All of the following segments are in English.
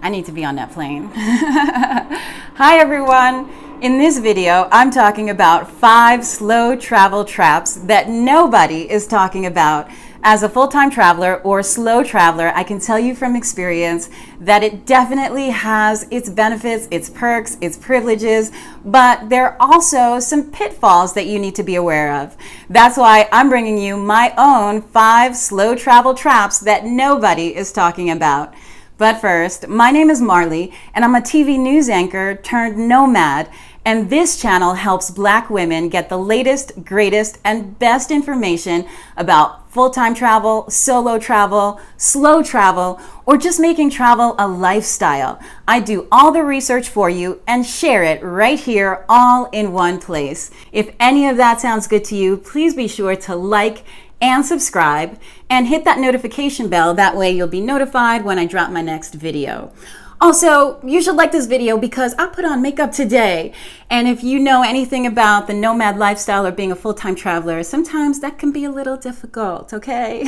I need to be on that plane. Hi everyone. In this video, I'm talking about 5 slow travel traps that nobody is talking about. As a full-time traveler or slow traveler, I can tell you from experience that it definitely has its benefits, its perks, its privileges, but there are also some pitfalls that you need to be aware of. That's why I'm bringing you my own 5 slow travel traps that nobody is talking about. But first, my name is Marlie, and I'm a TV news anchor turned nomad, and this channel helps Black women get the latest, greatest, and best information about full-time travel, solo travel, slow travel, or just making travel a lifestyle. I do all the research for you and share it right here, all in one place. If any of that sounds good to you, please be sure to like and subscribe and hit that notification bell. That way you'll be notified when I drop my next video. Also, you should like this video because I put on makeup today. And if you know anything about the nomad lifestyle or being a full-time traveler, sometimes that can be a little difficult, okay?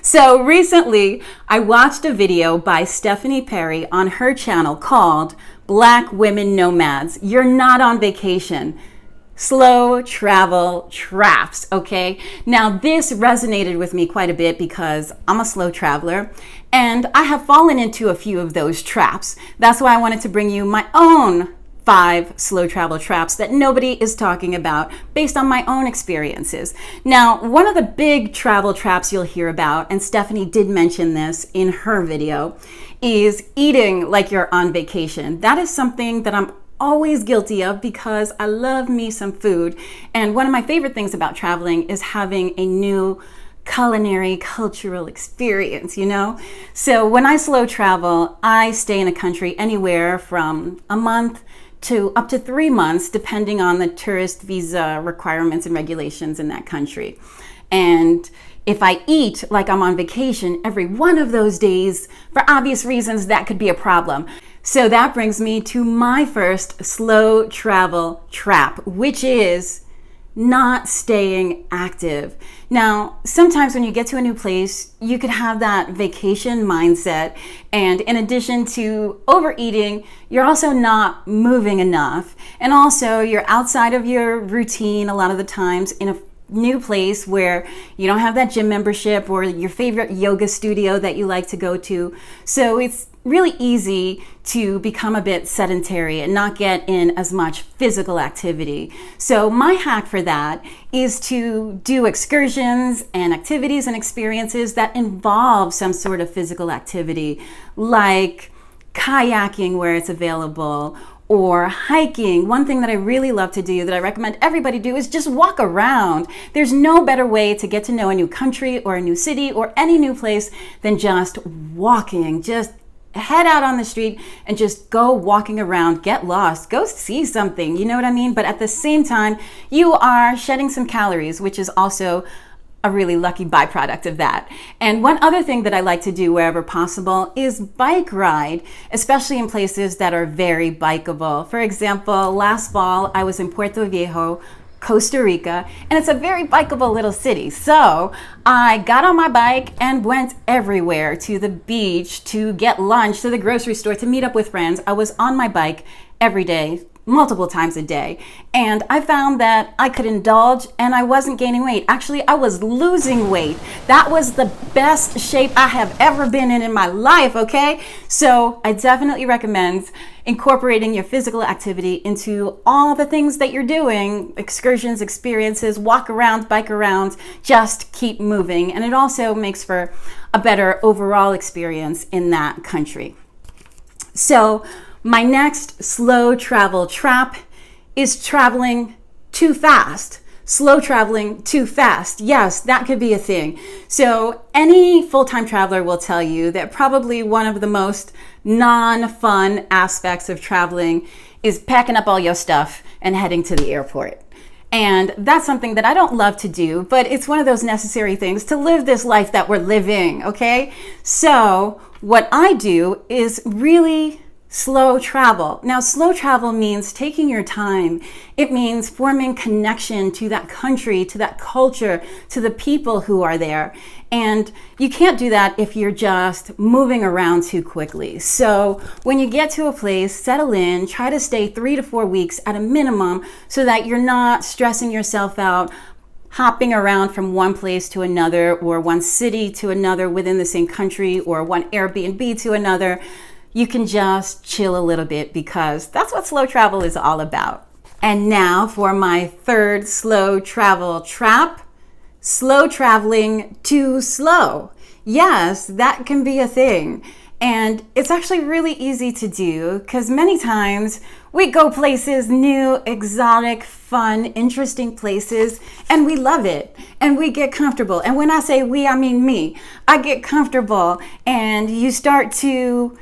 So recently, I watched a video by Stephanie Perry on her channel called Black Women Nomads. You're not on vacation. Slow travel traps, okay? Now this resonated with me quite a bit because I'm a slow traveler and I have fallen into a few of those traps. That's why I wanted to bring you my own 5 slow travel traps that nobody is talking about based on my own experiences. Now, one of the big travel traps you'll hear about, and Stephanie did mention this in her video, is eating like you're on vacation. That is something that I'm always guilty of because I love me some food. And one of my favorite things about traveling is having a new culinary cultural experience, you know? So when I slow travel, I stay in a country anywhere from a month to up to 3 months, depending on the tourist visa requirements and regulations in that country. And if I eat like I'm on vacation every one of those days, for obvious reasons, that could be a problem. So that brings me to my first slow travel trap, which is not staying active. Now, sometimes when you get to a new place, you could have that vacation mindset. And in addition to overeating, you're also not moving enough. And also you're outside of your routine a lot of the times in a new place where you don't have that gym membership or your favorite yoga studio that you like to go to. So it's really easy to become a bit sedentary and not get in as much physical activity. So my hack for that is to do excursions and activities and experiences that involve some sort of physical activity, like kayaking where it's available, or hiking. One thing that I really love to do that I recommend everybody do is just walk around. There's no better way to get to know a new country or a new city or any new place than just walking. Just head out on the street and just go walking around, get lost, go see something, you know what I mean? But at the same time, you are shedding some calories, which is also a really lucky byproduct of that. And one other thing that I like to do wherever possible is bike ride, especially in places that are very bikeable. For example, last fall I was in Puerto Viejo, Costa Rica, and it's a very bikeable little city. So I got on my bike and went everywhere, to the beach, to get lunch, to the grocery store, to meet up with friends. I was on my bike every day, multiple times a day. And I found that I could indulge and I wasn't gaining weight. Actually, I was losing weight. That was the best shape I have ever been in my life, okay? So I definitely recommend incorporating your physical activity into all the things that you're doing, excursions, experiences, walk around, bike around, just keep moving. And it also makes for a better overall experience in that country. So my next slow travel trap is traveling too fast. Slow traveling too fast. Yes, that could be a thing. So any full-time traveler will tell you that probably one of the most non-fun aspects of traveling is packing up all your stuff and heading to the airport. And that's something that I don't love to do, but it's one of those necessary things to live this life that we're living, okay? So what I do is really slow travel. Now, slow travel means taking your time. It means forming connection to that country, to that culture, to the people who are there. And you can't do that if you're just moving around too quickly. So when you get to a place, settle in, try to stay 3 to 4 weeks at a minimum so that you're not stressing yourself out, hopping around from one place to another, or one city to another within the same country, or one Airbnb to another. You can just chill a little bit, because that's what slow travel is all about. And now for my third slow travel trap: slow traveling too slow. Yes, that can be a thing. And it's actually really easy to do, because many times we go places, new, exotic, fun, interesting places, and we love it and we get comfortable. And when I say we, I mean me. I get comfortable, and you start to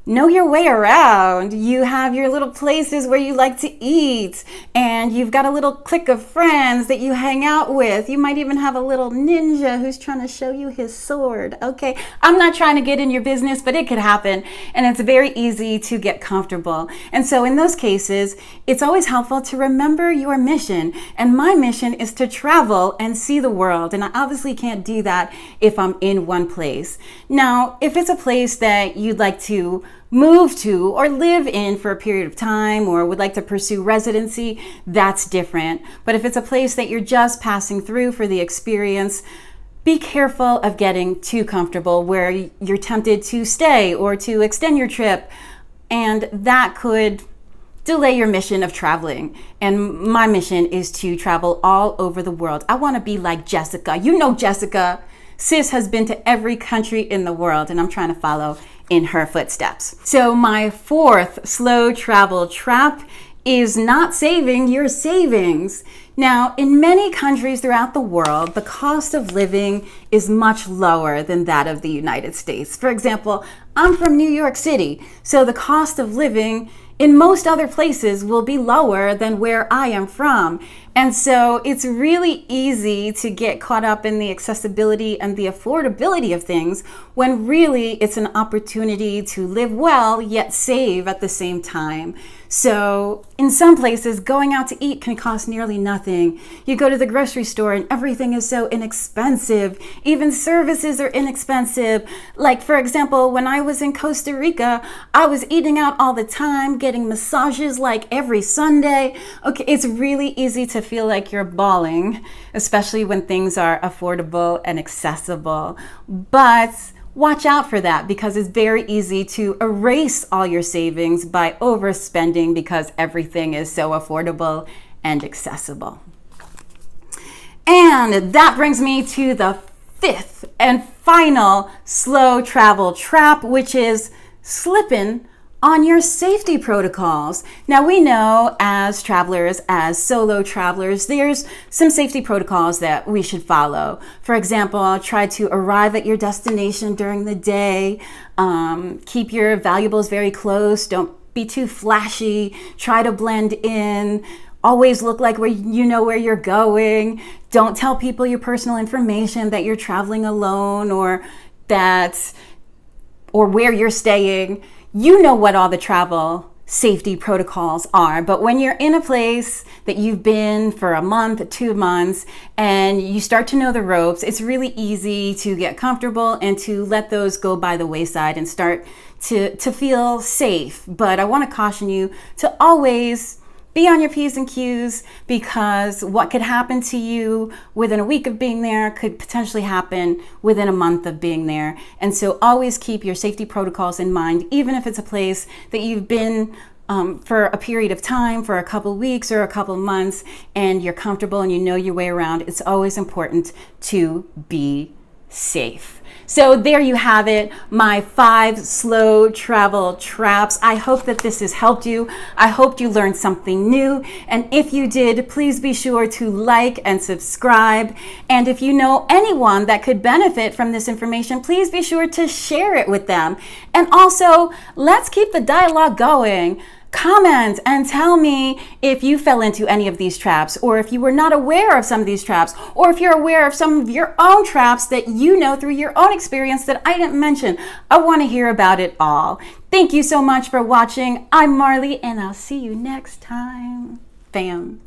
know your way around. You have your little places where you like to eat, and you've got a little clique of friends that you hang out with. You might even have a little ninja who's trying to show you his sword. Okay, I'm not trying to get in your business, but it could happen, and it's very easy to get comfortable. And so in those cases, it's always helpful to remember your mission. And my mission is to travel and see the world, and I obviously can't do that if I'm in one place. Now, if it's a place that you'd like to move to or live in for a period of time, or would like to pursue residency, that's different. But if it's a place that you're just passing through for the experience, be careful of getting too comfortable where you're tempted to stay or to extend your trip, and that could delay your mission of traveling. And my mission is to travel all over the world. I want to be like Jessica. You know Jessica. Sis has been to every country in the world, and I'm trying to follow in her footsteps. So my fourth slow travel trap is not saving your savings. Now, in many countries throughout the world, the cost of living is much lower than that of the United States. For example, I'm from New York City, so the cost of living in most other places will be lower than where I am from. And so it's really easy to get caught up in the accessibility and the affordability of things, when really it's an opportunity to live well yet save at the same time. So in some places, going out to eat can cost nearly nothing. You go to the grocery store and everything is so inexpensive. Even services are inexpensive. Like, for example, when I was in Costa Rica, I was eating out all the time, getting massages like every Sunday. Okay, it's really easy to feel like you're balling, especially when things are affordable and accessible. But watch out for that, because it's very easy to erase all your savings by overspending because everything is so affordable and accessible. And that brings me to the fifth and final slow travel trap, which is slipping on your safety protocols. Now, we know as travelers, as solo travelers, there's some safety protocols that we should follow. For example, try to arrive at your destination during the day. Keep your valuables very close. Don't be too flashy. Try to blend in. Always look like you know where you're going. Don't tell people your personal information, that you're traveling alone, or where you're staying. You know what all the travel safety protocols are, but when you're in a place that you've been for a month, 2 months, and you start to know the ropes, it's really easy to get comfortable and to let those go by the wayside and start to feel safe. But I want to caution you to always be on your P's and Q's, because what could happen to you within a week of being there could potentially happen within a month of being there. And so always keep your safety protocols in mind, even if it's a place that you've been for a period of time, for a couple weeks or a couple months, and you're comfortable and you know your way around. It's always important to be safe. So there you have it, my 5 slow travel traps. I hope that this has helped you. I hope you learned something new. And if you did, please be sure to like and subscribe. And if you know anyone that could benefit from this information, please be sure to share it with them. And also, let's keep the dialogue going. Comment and tell me if you fell into any of these traps, or if you were not aware of some of these traps, or if you're aware of some of your own traps that you know through your own experience that I didn't mention. I want to hear about it all. Thank you so much for watching. I'm Marlie, and I'll see you next time. Bam.